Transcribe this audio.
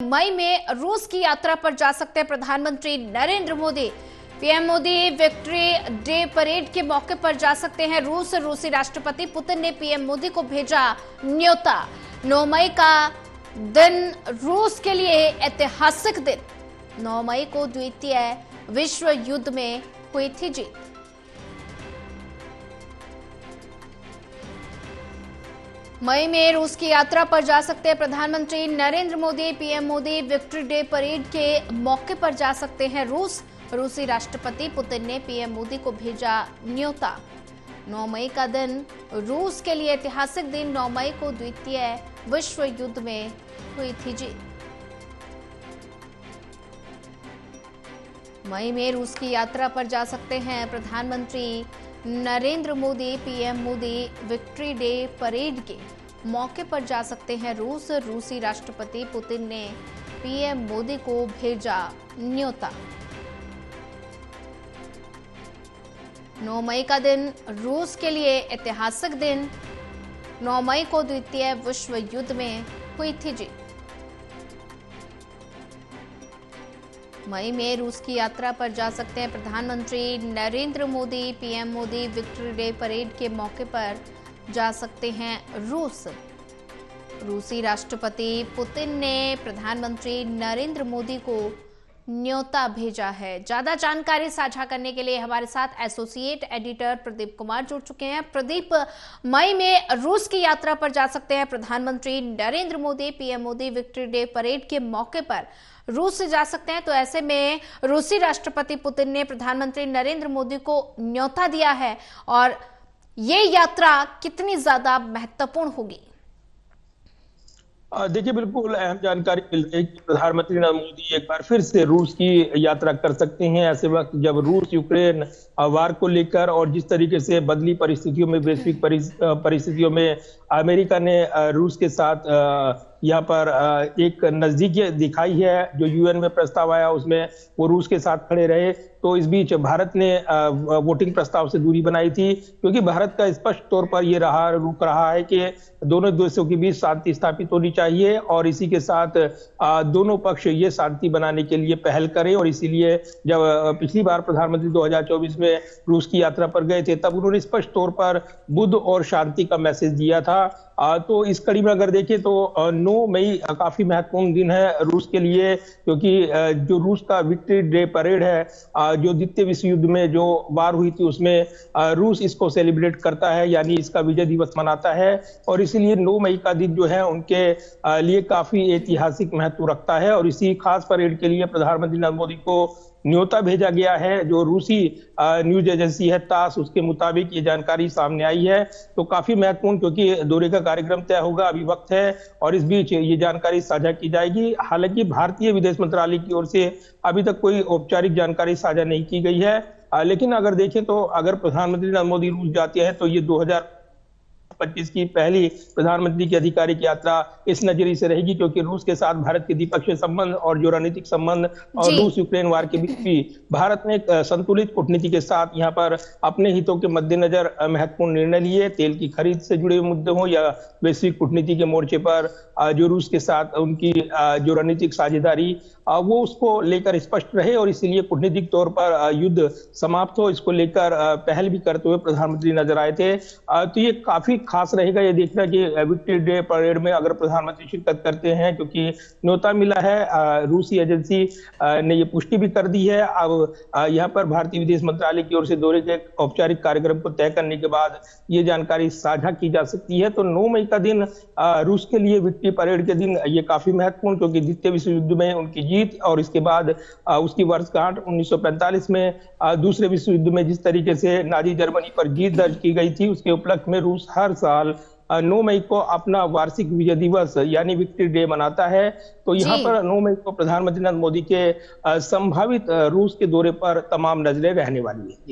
मई में रूस की यात्रा पर जा सकते हैं प्रधानमंत्री Narendra Modi. PM Modi victory day parade के मौके पर जा सकते हैं रूस। रूसी राष्ट्रपति पुतिन ने पीएम मोदी को भेजा न्योता। 9 मई का दिन रूस के लिए ऐतिहासिक दिन। 9 मई को द्वितीय विश्व युद्ध में हुई थी जीत। मई में रूस की यात्रा पर जा सकते हैं प्रधानमंत्री Narendra Modi. PM Modi victory day parade के मौके पर जा सकते हैं रूस। रूसी राष्ट्रपति पुतिन ने पीएम मोदी को भेजा न्योता। 9 मई का दिन रूस के लिए ऐतिहासिक दिन। 9 मई को द्वितीय विश्व युद्ध में हुई थी जीत। मई में रूस की यात्रा पर जा सकते हैं प्रधानमंत्री Narendra Modi. PM Modi victory day parade के मौके पर जा सकते हैं रूस। रूसी राष्ट्रपति पुतिन ने पीएम मोदी को भेजा न्योता। 9 मई का दिन रूस के लिए ऐतिहासिक दिन। 9 मई को द्वितीय विश्व युद्ध में हुई थी जीत। मई में रूस की यात्रा पर जा सकते हैं प्रधानमंत्री Narendra Modi. PM Modi victory day parade के मौके पर जा सकते हैं रूस। रूसी राष्ट्रपति पुतिन ने प्रधानमंत्री नरेंद्र मोदी को न्योता भेजा है। ज्यादा जानकारी साझा करने के लिए हमारे साथ एसोसिएट एडिटर प्रदीप कुमार जुड़ चुके हैं। प्रदीप, मई में रूस की यात्रा पर जा सकते हैं प्रधानमंत्री Narendra Modi. PM Modi victory day parade के मौके पर रूस से जा सकते हैं, तो ऐसे में रूसी राष्ट्रपति पुतिन ने प्रधानमंत्री नरेंद्र मोदी को न्योता दिया है और ये यात्रा कितनी ज्यादा महत्वपूर्ण होगी? देखिए, बिल्कुल अहम जानकारी मिल रही है कि प्रधानमंत्री नरेंद्र मोदी एक बार फिर से रूस की यात्रा कर सकते हैं ऐसे वक्त जब रूस यूक्रेन वार को लेकर और जिस तरीके से बदली परिस्थितियों में, वैश्विक परिस्थितियों में अमेरिका ने रूस के साथ यहाँ पर एक नजदीकी दिखाई है। जो यूएन में प्रस्ताव आया उसमें वो रूस के साथ खड़े रहे। तो इस बीच भारत ने वोटिंग प्रस्ताव से दूरी बनाई थी, क्योंकि भारत का स्पष्ट तौर पर ये रुख रहा है कि दोनों देशों के बीच शांति स्थापित होनी चाहिए और इसी के साथ दोनों पक्ष ये शांति बनाने के लिए पहल करें। और इसीलिए जब पिछली बार प्रधानमंत्री 2024 में रूस की यात्रा पर गए थे तब उन्होंने स्पष्ट तौर पर बुद्ध और शांति का मैसेज दिया था। तो इस कड़ी में अगर देखें तो 9 मई काफी महत्वपूर्ण दिन है रूस के लिए, क्योंकि जो रूस का विक्ट्री डे परेड है, जो द्वितीय विश्व युद्ध में जो वार हुई थी उसमें रूस इसको सेलिब्रेट करता है, यानी इसका विजय दिवस मनाता है। और इसीलिए 9 मई का दिन जो है उनके लिए काफी ऐतिहासिक महत्व रखता है। और इसी खास परेड के लिए प्रधानमंत्री नरेंद्र मोदी को न्योता भेजा गया है। जो रूसी न्यूज एजेंसी है तास, उसके मुताबिक ये जानकारी सामने आई है। तो काफी महत्वपूर्ण, क्योंकि दौरे का कार्यक्रम तय होगा, अभी वक्त है और इस बीच ये जानकारी साझा की जाएगी। हालांकि भारतीय विदेश मंत्रालय की ओर से अभी तक कोई औपचारिक जानकारी साझा नहीं की गई है। लेकिन अगर देखें तो अगर प्रधानमंत्री नरेंद्र मोदी रूस जाते हैं तो ये 2025 की पहली प्रधानमंत्री की आधिकारिक यात्रा इस नजरिए से रहेगी, क्योंकि रूस के साथ भारत के द्विपक्षीय संबंध और जो रणनीतिक संबंध और रूस यूक्रेन वार के बीच भी भारत ने एक संतुलित कूटनीति के साथ यहाँ पर अपने हितों के मद्देनजर महत्वपूर्ण निर्णय लिए। तेल की खरीद से जुड़े हुए मुद्दे हों या वैश्विक कूटनीति के मोर्चे पर जो रूस के साथ उनकी जो रणनीतिक साझेदारी वो उसको लेकर स्पष्ट रहे और इसीलिए कूटनीतिक तौर पर युद्ध समाप्त हो, इसको लेकर पहल भी करते हुए प्रधानमंत्री नजर आए थे। तो ये काफी खास रहेगा ये देखना कि विक्ट्री डे परेड में अगर प्रधानमंत्री शिरकत करते हैं, क्योंकि न्योता मिला है। रूसी एजेंसी ने ये पुष्टि भी कर दी है। अब यहाँ पर भारतीय विदेश मंत्रालय की ओर से दौरे के औपचारिक कार्यक्रम को तय करने के बाद ये जानकारी साझा की जा सकती है। तो 9 मई का दिन रूस के लिए विक्ट्री परेड के दिन ये काफी महत्वपूर्ण, क्योंकि द्वितीय विश्व युद्ध में उनकी जीत और इसके बाद उसकी वर्षगांठ 1945 में दूसरे विश्व युद्ध में जिस तरीके से नाजी जर्मनी पर जीत दर्ज की गई थी, उसके उपलक्ष्य में रूस हर साल 9 मई को अपना वार्षिक विजय दिवस यानी विक्ट्री डे मनाता है। तो यहाँ पर 9 मई को प्रधानमंत्री नरेंद्र मोदी के संभावित रूस के दौरे पर तमाम नजरें रहने वाली है।